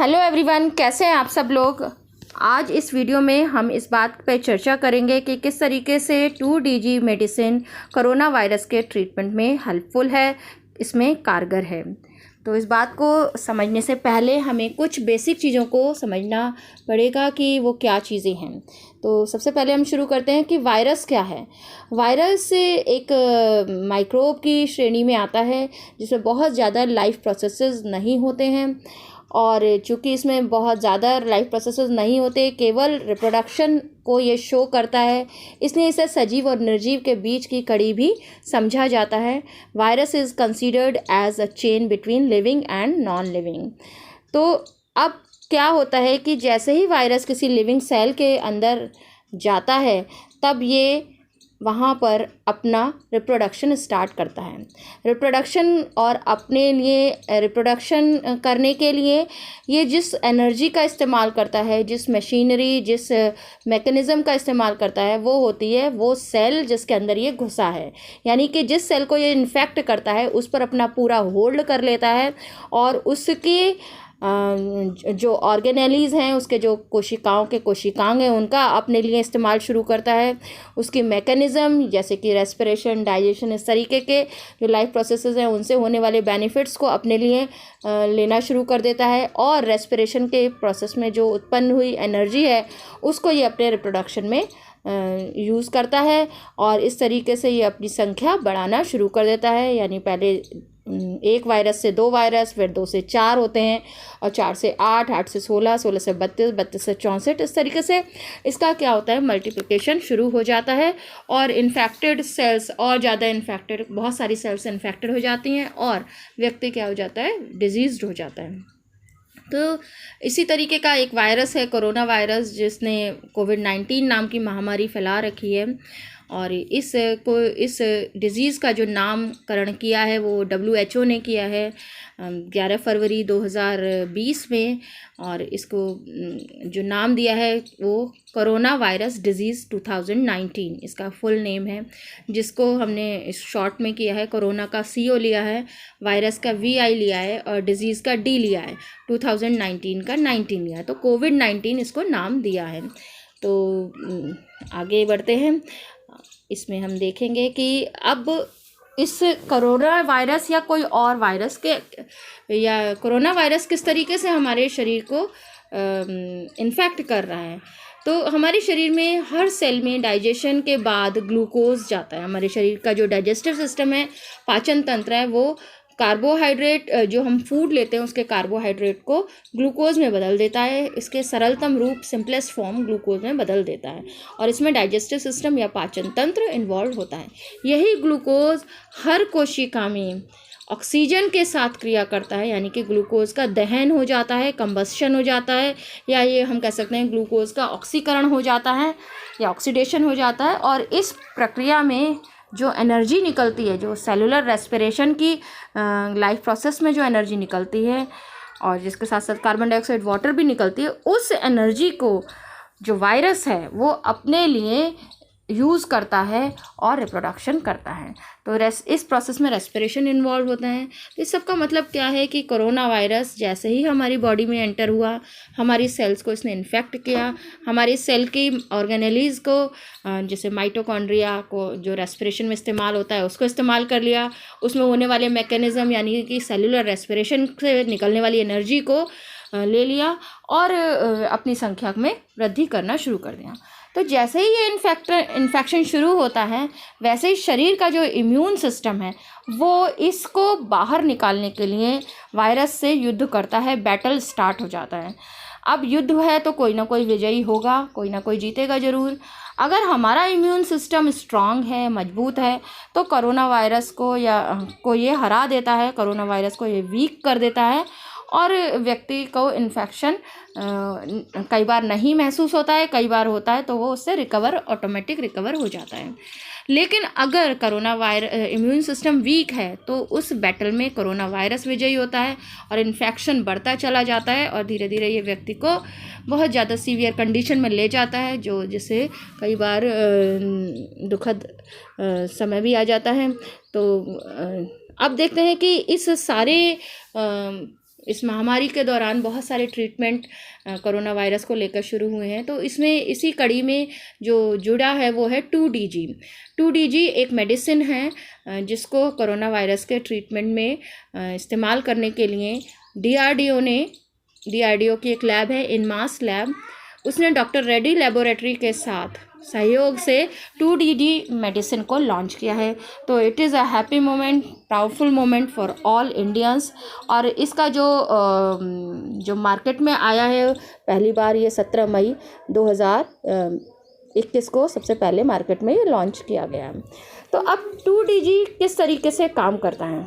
Hello everyone, कैसे हैं आप सब लोग। आज इस वीडियो में हम इस बात पे चर्चा करेंगे कि किस तरीके से 2DG मेडिसिन कोरोना वायरस के ट्रीटमेंट में हेल्पफुल है, इसमें कारगर है। तो इस बात को समझने से पहले हमें कुछ बेसिक चीज़ों को समझना पड़ेगा कि वो क्या चीज़ें हैं। तो सबसे पहले हम शुरू करते हैं कि वायरस क्या है। वायरस एक माइक्रोब की श्रेणी में आता है जिसमें बहुत ज़्यादा लाइफ प्रोसेसेस नहीं होते हैं, और चूँकि इसमें बहुत ज़्यादा लाइफ प्रोसेसेस नहीं होते, केवल रिप्रोडक्शन को ये शो करता है, इसलिए इसे सजीव और निर्जीव के बीच की कड़ी भी समझा जाता है। Virus is considered as a chain between living and non living. तो अब क्या होता है कि जैसे ही वायरस किसी लिविंग सेल के अंदर जाता है, तब ये वहाँ पर अपना रिप्रोडक्शन स्टार्ट करता है। रिप्रोडक्शन और अपने लिए रिप्रोडक्शन करने के लिए ये जिस एनर्जी का इस्तेमाल करता है, जिस मशीनरी, जिस मैकेनिज़्म का इस्तेमाल करता है, वो होती है वो सेल जिसके अंदर ये घुसा है। यानी कि जिस सेल को ये इन्फेक्ट करता है उस पर अपना पूरा होल्ड कर लेता है, और उसके जो ऑर्गेनेलीज़ हैं, उसके जो कोशिकांग हैं, उनका अपने लिए इस्तेमाल शुरू करता है। उसकी मैकेनिज़्म जैसे कि रेस्पिरेशन, डाइजेशन, इस तरीके के जो लाइफ प्रोसेसेस हैं उनसे होने वाले बेनिफिट्स को अपने लिए लेना शुरू कर देता है, और रेस्पिरेशन के प्रोसेस में जो उत्पन्न हुई एनर्जी है उसको ये अपने रिप्रोडक्शन में यूज़ करता है, और इस तरीके से ये अपनी संख्या बढ़ाना शुरू कर देता है। यानी पहले एक वायरस से 2 वायरस, फिर 2 से 4 होते हैं, और 4 से 8, 8 से 16, 16 से 32, 32 से 64, इस तरीके से इसका क्या होता है, मल्टीप्लिकेशन शुरू हो जाता है, और इन्फेक्टेड सेल्स और ज़्यादा इन्फेक्टेड, बहुत सारी सेल्स इन्फेक्टेड हो जाती हैं, और व्यक्ति क्या हो जाता है, डिजीज़्ड हो जाता है। तो इसी तरीके का एक वायरस है कोरोना वायरस, जिसने कोविड-19 नाम की महामारी फैला रखी है, और इस डिज़ीज़ का जो नामकरण किया है वो WHO ने किया है 11 फरवरी 2020 में, और इसको जो नाम दिया है वो कोरोना वायरस डिज़ीज़ 2019 इसका फुल नेम है, जिसको हमने इस शॉर्ट में किया है। कोरोना का CO लिया है, वायरस का VI लिया है, और डिज़ीज़ का D लिया है, 2019 का 19 लिया है, तो कोविड-19 इसको नाम दिया है। तो आगे बढ़ते हैं। इसमें हम देखेंगे कि अब इस कोरोना वायरस या कोई और वायरस के या कोरोना वायरस किस तरीके से हमारे शरीर को इन्फेक्ट कर रहा है। तो हमारे शरीर में हर सेल में डाइजेशन के बाद ग्लूकोज जाता है। हमारे शरीर का जो डाइजेस्टिव सिस्टम है, पाचन तंत्र है, वो कार्बोहाइड्रेट जो हम फूड लेते हैं उसके कार्बोहाइड्रेट को ग्लूकोज में बदल देता है। इसके सरलतम रूप, सिंपलेस्ट फॉर्म, ग्लूकोज में बदल देता है, और इसमें डाइजेस्टिव सिस्टम या पाचन तंत्र इन्वॉल्व होता है। यही ग्लूकोज हर कोशिका में ऑक्सीजन के साथ क्रिया करता है, यानी कि ग्लूकोज का दहन हो जाता है, कंबस्शन हो जाता है, या ये हम कह सकते हैं ग्लूकोज का ऑक्सीकरण हो जाता है या ऑक्सीडेशन हो जाता है। और इस प्रक्रिया में जो एनर्जी निकलती है, जो सेलुलर रेस्पिरेशन की लाइफ प्रोसेस में जो एनर्जी निकलती है, और जिसके साथ साथ कार्बन डाइऑक्साइड, वाटर भी निकलती है, उस एनर्जी को जो वायरस है वो अपने लिए यूज़ करता है और रिप्रोडक्शन करता है। तो इस प्रोसेस में रेस्पिरेशन इन्वॉल्व होता है। तो इस सब का मतलब क्या है कि कोरोना वायरस जैसे ही हमारी बॉडी में एंटर हुआ, हमारी सेल्स को इसने इन्फेक्ट किया, हमारी सेल की ऑर्गेनेलीज़ को, जैसे माइटोकॉन्ड्रिया को जो रेस्पिरेशन में इस्तेमाल होता है उसको इस्तेमाल कर लिया, उसमें होने वाले मैकेनिज़्म यानी कि सेलुलर रेस्पिरेशन से निकलने वाली एनर्जी को ले लिया, और अपनी संख्या में वृद्धि करना शुरू कर दिया। तो जैसे ही ये इन्फेक्शन शुरू होता है, वैसे ही शरीर का जो इम्यून सिस्टम है वो इसको बाहर निकालने के लिए वायरस से युद्ध करता है, बैटल स्टार्ट हो जाता है। अब युद्ध है तो कोई ना कोई विजयी होगा, कोई ना कोई जीतेगा ज़रूर। अगर हमारा इम्यून सिस्टम स्ट्रांग है, मजबूत है, तो कोरोना वायरस को ये हरा देता है, कोरोना वायरस को ये वीक कर देता है, और व्यक्ति को इन्फेक्शन कई बार नहीं महसूस होता है, कई बार होता है, तो वो उससे ऑटोमेटिक रिकवर हो जाता है। लेकिन अगर इम्यून सिस्टम वीक है तो उस बैटल में कोरोना वायरस विजयी होता है, और इन्फेक्शन बढ़ता चला जाता है, और धीरे धीरे ये व्यक्ति को बहुत ज़्यादा सीवियर कंडीशन में ले जाता है, जिससे कई बार दुखद समय भी आ जाता है। तो अब देखते हैं कि इस सारे इस महामारी के दौरान बहुत सारे ट्रीटमेंट कोरोना वायरस को लेकर शुरू हुए हैं। तो इसमें इसी कड़ी में जो जुड़ा है वो है 2DG। 2DG एक मेडिसिन है जिसको कोरोना वायरस के ट्रीटमेंट में इस्तेमाल करने के लिए DRDO की एक लैब है, इनमास लैब, उसने डॉक्टर रेड्डी लेबोरेटरी के साथ सहयोग से 2DG मेडिसिन को लॉन्च किया है। तो it is a happy moment, proudful moment for all Indians. और इसका जो मार्केट में आया है पहली बार, ये 17 मई 2021 को सबसे पहले मार्केट में ये लॉन्च किया गया है। तो अब 2DG किस तरीके से काम करता है?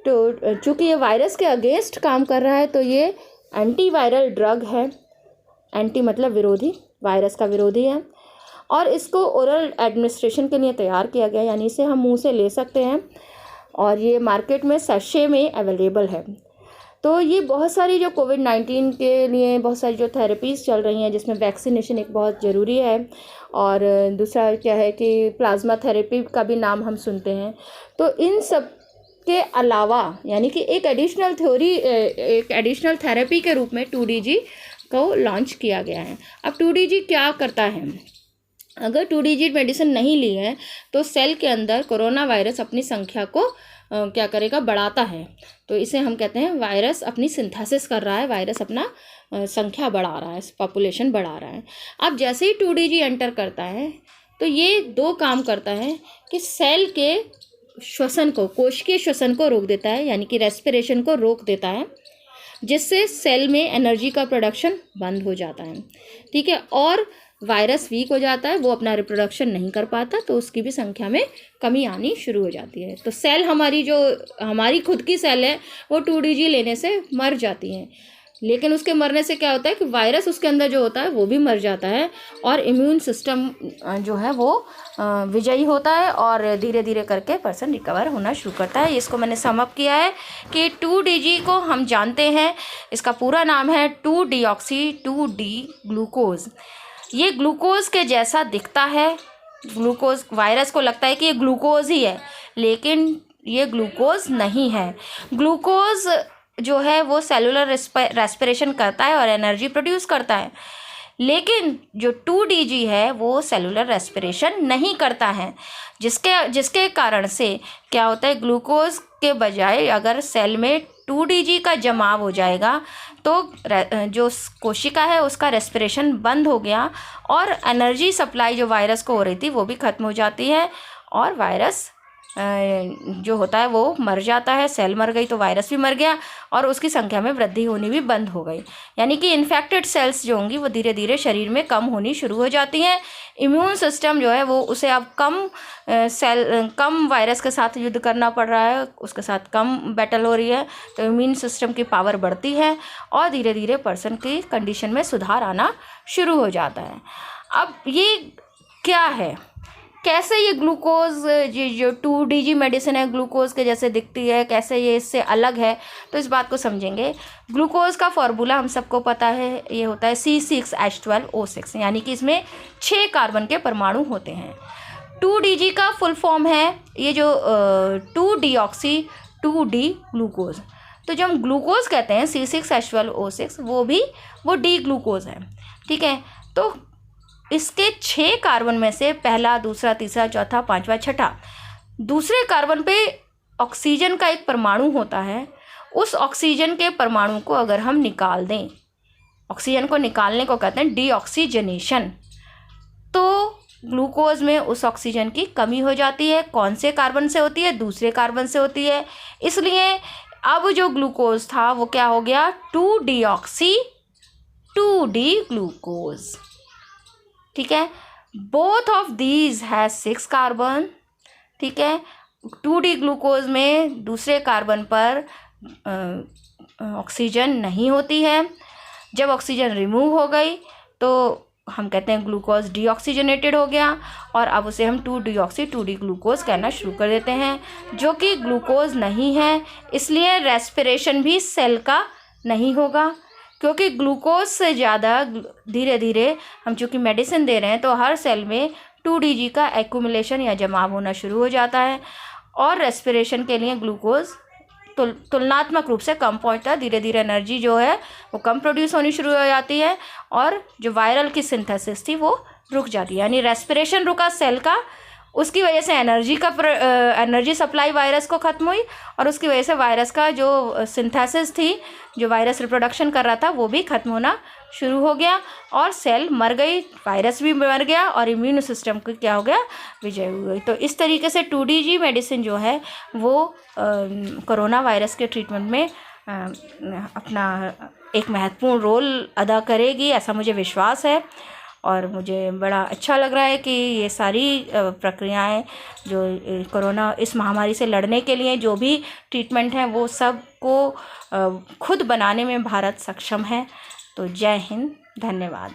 तो चूँकि ये वायरस के अगेंस्ट काम कर रहा है, तो ये एंटीवायरल ड्रग है। एंटी मतलब विरोधी, वायरस का विरोधी है। और इसको ओरल एडमिनिस्ट्रेशन के लिए तैयार किया गया, यानी इसे हम मुंह से ले सकते हैं और ये मार्केट में सैशे में अवेलेबल है। तो ये बहुत सारी जो कोविड-19 के लिए बहुत सारी जो थेरेपीज़ चल रही हैं, जिसमें वैक्सीनेशन एक बहुत ज़रूरी है, और दूसरा क्या है कि प्लाज्मा थेरेपी का भी नाम हम सुनते हैं। तो इन सब के अलावा यानी कि एक एडिशनल थेरेपी के रूप में 2DG को लॉन्च किया गया है। अब 2DG क्या करता है? अगर 2DG मेडिसिन नहीं ली है तो सेल के अंदर कोरोना वायरस अपनी संख्या को क्या करेगा? बढ़ाता है। तो इसे हम कहते हैं वायरस अपनी सिंथेसिस कर रहा है, वायरस अपना संख्या बढ़ा रहा है, पॉपुलेशन बढ़ा रहा है। अब जैसे ही 2DG एंटर करता है तो ये दो काम करता है कि सेल के श्वसन को, कोशिकीय श्वसन को रोक देता है, यानी कि रेस्पिरेशन को रोक देता है, जिससे सेल में एनर्जी का प्रोडक्शन बंद हो जाता है। ठीक है, और वायरस वीक हो जाता है, वो अपना रिप्रोडक्शन नहीं कर पाता, तो उसकी भी संख्या में कमी आनी शुरू हो जाती है। तो सेल हमारी खुद की सेल है वो 2DG लेने से मर जाती हैं। लेकिन उसके मरने से क्या होता है कि वायरस उसके अंदर जो होता है वो भी मर जाता है, और इम्यून सिस्टम जो है वो विजयी होता है, और धीरे धीरे करके पर्सन रिकवर होना शुरू करता है। इसको मैंने सम अप किया है कि 2DG को हम जानते हैं, इसका पूरा नाम है 2-डीऑक्सी 2D ग्लूकोज। ये ग्लूकोज के जैसा दिखता है। ग्लूकोज, वायरस को लगता है कि ये ग्लूकोज ही है, लेकिन ये ग्लूकोज नहीं है। ग्लूकोज जो है वो सेलुलर रेस्पिरेशन करता है और एनर्जी प्रोड्यूस करता है, लेकिन जो 2DG है वो सेलुलर रेस्पिरेशन नहीं करता है, जिसके कारण से क्या होता है, ग्लूकोज के बजाय अगर सेल में 2DG का जमाव हो जाएगा तो जो कोशिका है उसका रेस्पिरेशन बंद हो गया, और एनर्जी सप्लाई जो वायरस को हो रही थी वो भी ख़त्म हो जाती है, और वायरस जो होता है वो मर जाता है। सेल मर गई तो वायरस भी मर गया, और उसकी संख्या में वृद्धि होनी भी बंद हो गई। यानी कि इन्फेक्टेड सेल्स जो होंगी वो धीरे धीरे शरीर में कम होनी शुरू हो जाती हैं। इम्यून सिस्टम जो है वो उसे अब कम वायरस के साथ युद्ध करना पड़ रहा है, उसके साथ कम बैटल हो रही है, तो इम्यून सिस्टम की पावर बढ़ती है, और धीरे धीरे पर्सन की कंडीशन में सुधार आना शुरू हो जाता है। अब ये क्या है, कैसे ये ग्लूकोज, जो 2DG मेडिसिन है ग्लूकोज के जैसे दिखती है, कैसे ये इससे अलग है, तो इस बात को समझेंगे। ग्लूकोज का फॉर्मूला हम सबको पता है, ये होता है C6H12O6, यानी कि इसमें 6 कार्बन के परमाणु होते हैं। 2DG का फुल फॉर्म है ये जो 2-डीऑक्सी 2D ग्लूकोज। तो जो हम ग्लूकोज कहते हैं C6H12O6 वो डी ग्लूकोज है। ठीक है, तो इसके 6 कार्बन में से पहला, दूसरा, तीसरा, चौथा, पांचवा, छठा, दूसरे कार्बन पे ऑक्सीजन का एक परमाणु होता है। उस ऑक्सीजन के परमाणु को अगर हम निकाल दें, ऑक्सीजन को निकालने को कहते हैं डीऑक्सीजनेशन, तो ग्लूकोज में उस ऑक्सीजन की कमी हो जाती है। कौन से कार्बन से होती है? दूसरे कार्बन से होती है। इसलिए अब जो ग्लूकोज था वो क्या हो गया? 2-डीऑक्सी 2D ग्लूकोज। ठीक है, both of these has 6 carbon. ठीक है, 2D ग्लूकोज में दूसरे कार्बन पर ऑक्सीजन नहीं होती है। जब ऑक्सीजन रिमूव हो गई तो हम कहते हैं ग्लूकोज डीऑक्सीजनेटेड हो गया, और अब उसे हम 2-डीऑक्सी 2D ग्लूकोज कहना शुरू कर देते हैं, जो कि ग्लूकोज नहीं है। इसलिए रेस्पिरेशन भी सेल का नहीं होगा, क्योंकि ग्लूकोज से ज़्यादा धीरे धीरे हम चूँकि मेडिसिन दे रहे हैं तो हर सेल में 2DG का एक्यूमुलेशन या जमाव होना शुरू हो जाता है, और रेस्पिरेशन के लिए ग्लूकोज तुलनात्मक रूप से कम पहुंचता, धीरे धीरे एनर्जी जो है वो कम प्रोड्यूस होनी शुरू हो जाती है और जो वायरल की सिंथेसिस थी वो रुक जाती है, यानी रेस्पिरेशन रुका सेल का, उसकी वजह से एनर्जी सप्लाई वायरस को ख़त्म हुई और उसकी वजह से वायरस का जो सिंथेसिस थी, जो वायरस रिप्रोडक्शन कर रहा था, वो भी ख़त्म होना शुरू हो गया और सेल मर गई, वायरस भी मर गया और इम्यून सिस्टम को क्या हो गया, विजय हो गई। तो इस तरीके से 2DG मेडिसिन जो है वो कोरोना वायरस के ट्रीटमेंट में अपना एक महत्वपूर्ण रोल अदा करेगी, ऐसा मुझे विश्वास है। और मुझे बड़ा अच्छा लग रहा है कि ये सारी प्रक्रियाएं जो कोरोना इस महामारी से लड़ने के लिए जो भी ट्रीटमेंट हैं वो सब को खुद बनाने में भारत सक्षम है। तो जय हिंद, धन्यवाद।